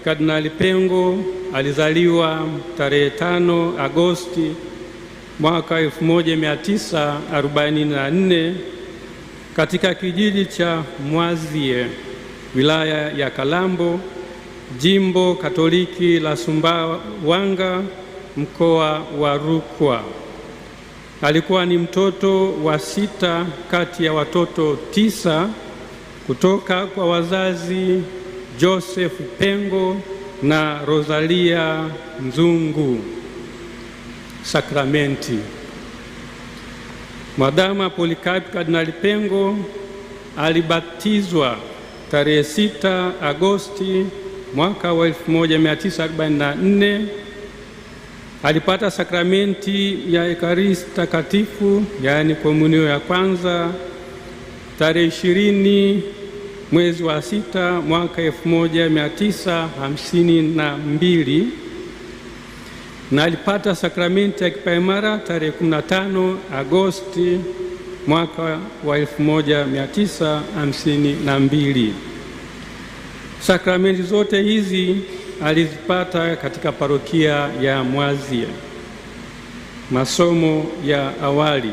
Kardinali Pengo alizaliwa tarehe 5 Agosti mwaka 1944 katika kijiji cha Mwazie, wilaya ya Kalambo, Jimbo Katoliki la Sumbawanga, mkoa wa Rukwa. Alikuwa ni mtoto wa 6 kati ya watoto 9 kutoka kwa wazazi Joseph Pengo na Rosalia Nzungu Sakramenti. Mwadhama Polycarp Kardinali Pengo alibatizwa tarehe 6 Agosti mwaka wa 1944. Alipata sakramenti ya Ekaristi Takatifu, yaani komunio ya kwanza, tarehe 20 mwezi wa 6 mwaka 1952, na alipata sakramenti ya kipaimara tarehe 15 Agosti mwaka wa 1952. Sakramenti zote hizi alizipata katika parokia ya Mwazie. Masomo ya awali.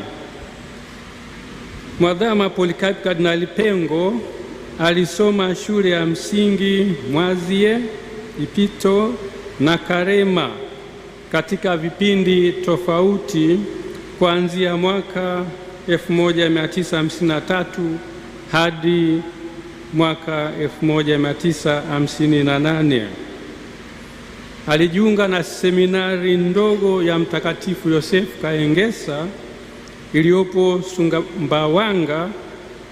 Mwadhama Polycarp Kardinali Pengo alisoma shule ya msingi Mwazie, Ipito na Karema katika vipindi tofauti kuanzia mwaka 1953 hadi mwaka 1958. Alijiunga na seminari ndogo ya Mtakatifu Yosefu Kaengesa iliyopo Sumbawanga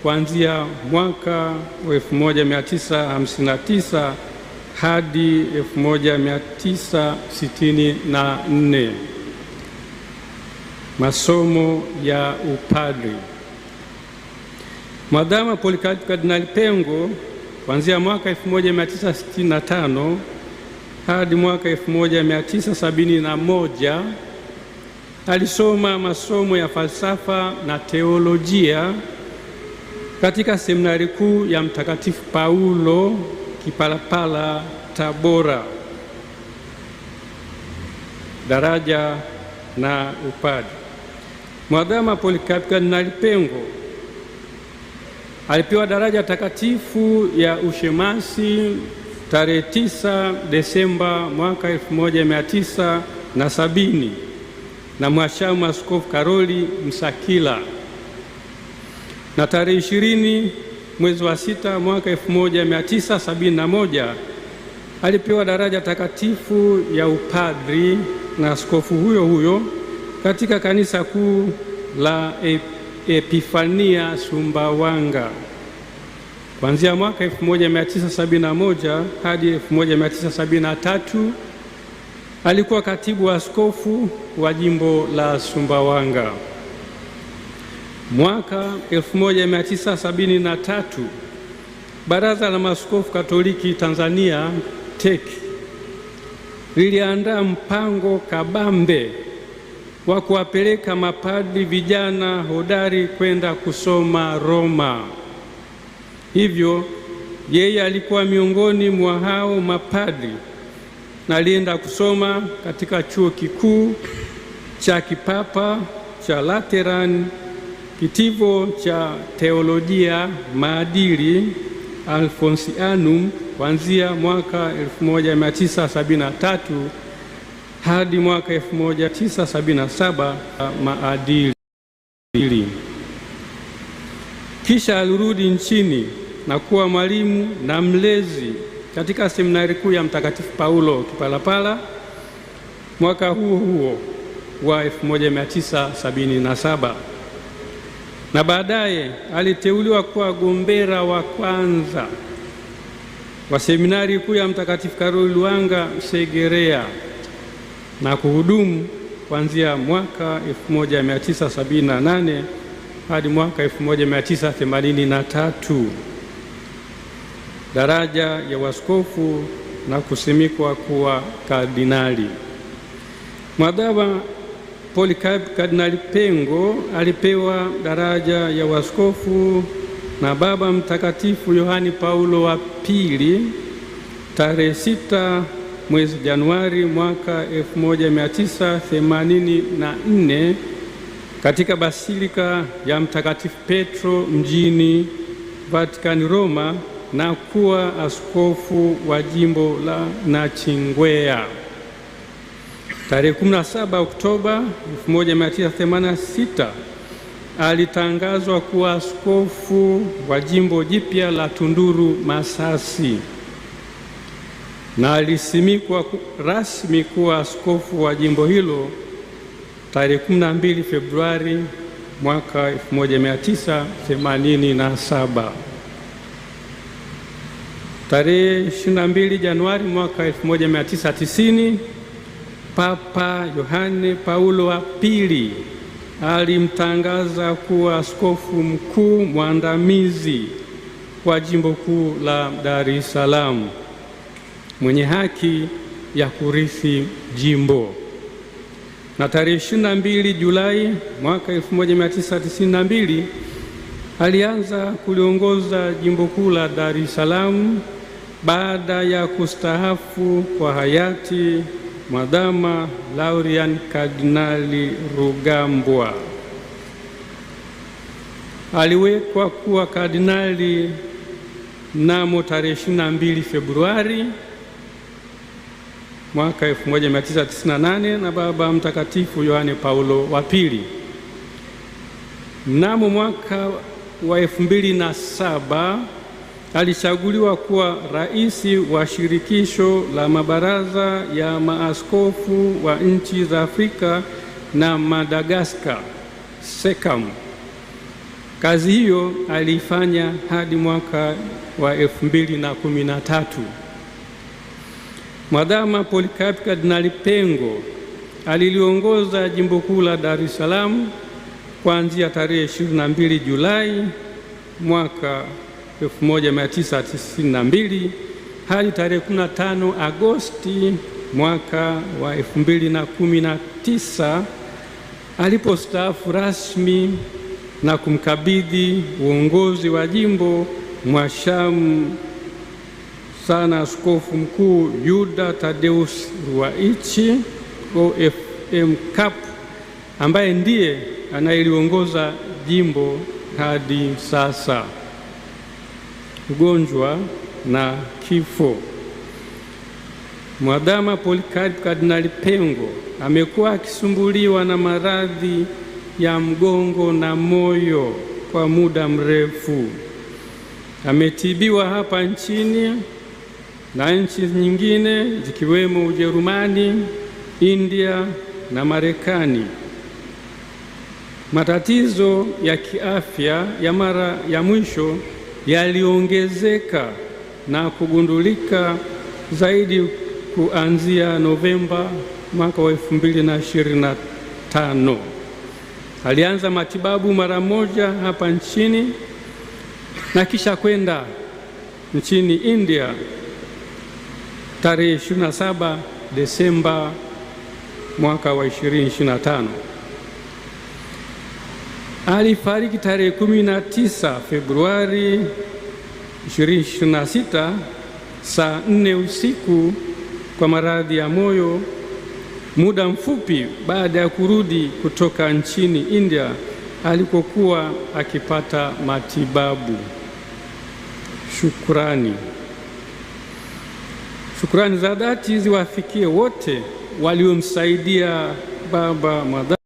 kuanzia mwaka 1959 hadi 1964. Masomo ya upadri. Mwadhama Polycarp Kardinali Pengo kuanzia mwaka 1965 hadi mwaka 1971 alisoma masomo ya falsafa na teolojia katika seminari kuu ya Mtakatifu Paulo Kipalapala, Tabora. Daraja na upadri. Mwadhama Polycarp Kardinali Pengo alipewa daraja takatifu ya ushemasi tarehe 9 Desemba mwaka 1970 na Mhashamu Askofu Karoli Msakila, na tarehe 20 mwezi wa 6 mwaka 1971 alipewa daraja takatifu ya upadri na askofu huyo huyo katika kanisa kuu la Epifania Sumbawanga. Kuanzia mwaka 1971 hadi 1973 alikuwa katibu wa askofu wa jimbo la Sumbawanga. Mwaka 1973 Baraza la Maaskofu Katoliki Tanzania TEC liliandaa mpango kabambe wa kuwapeleka mapadri vijana hodari kwenda kusoma Roma. Hivyo yeye alikuwa miongoni mwa hao mapadri na alienda kusoma katika chuo kikuu cha kipapa cha Lateran, kitivo cha teolojia maadili Alfonsianum kuanzia mwaka 1973 hadi mwaka 1977 maadili. Kisha alirudi nchini na kuwa mwalimu na mlezi katika seminari kuu ya Mtakatifu Paulo Kipalapala mwaka huo huo wa 1977, na baadaye aliteuliwa kuwa gombera wa kwanza wa seminari kuu ya Mtakatifu Karoli Lwanga Segerea na kuhudumu kuanzia mwaka 1978 hadi mwaka 1983. Daraja ya waskofu na kusimikwa kuwa kardinali. Mwadhama Polycarp Kardinali Pengo alipewa daraja ya waskofu na Baba Mtakatifu Yohani Paulo wa pili tarehe 6 mwezi Januari mwaka 1984 katika Basilika ya Mtakatifu Petro mjini Vatikani, Roma, na kuwa askofu wa jimbo la Nachingwea. Tarehe 17 Oktoba 1986 alitangazwa kuwa askofu wa jimbo jipya la Tunduru Masasi, na alisimikwa rasmi kuwa askofu wa jimbo hilo tarehe 12 Februari mwaka 1987. Tarehe 22 Januari mwaka 1990 Papa Yohane Paulo wa Pili alimtangaza kuwa askofu mkuu mwandamizi wa jimbo kuu la Dar es Salaam, mwenye haki ya kurithi jimbo. Na tarehe 22 Julai mwaka 1992 alianza kuliongoza jimbo kuu la Dar es Salaam baada ya kustaafu kwa hayati Mwadhama Laurian Kardinali Rugambwa. Aliwekwa kuwa kardinali mnamo tarehe 22 Februari mwaka 1998 na Baba Mtakatifu Yohane Paulo wa Pili. Mnamo mwaka wa 2007 alichaguliwa kuwa rais wa shirikisho la mabaraza ya maaskofu wa nchi za Afrika na Madagaskar, SECAM. Kazi hiyo aliifanya hadi mwaka wa 2013. Mwadhama Polycarp Kardinali Pengo aliliongoza jimbo kuu la Dar es Salaam kuanzia tarehe 22 Julai mwaka 1992 hadi tarehe 15 Agosti mwaka wa 2019 alipostaafu rasmi na kumkabidhi uongozi wa jimbo mwashamu sana Askofu Mkuu Yuda Tadeus Ruwaichi OFM Cap, ambaye ndiye anayeliongoza jimbo hadi sasa. Ugonjwa na kifo. Mwadhama Polycarp Kardinali Pengo amekuwa akisumbuliwa na maradhi ya mgongo na moyo kwa muda mrefu. Ametibiwa hapa nchini na nchi nyingine zikiwemo Ujerumani, India na Marekani. Matatizo ya kiafya ya mara ya mwisho yaliongezeka na kugundulika zaidi kuanzia Novemba mwaka wa 2025. Alianza matibabu mara moja hapa nchini na kisha kwenda nchini India tarehe 27 Desemba mwaka wa 2025. Alifariki tarehe 19 Februari 2026 saa 4 usiku kwa maradhi ya moyo, muda mfupi baada ya kurudi kutoka nchini India alikokuwa akipata matibabu. Shukrani za dhati ziwafikie wote waliomsaidia Baba Mwadhama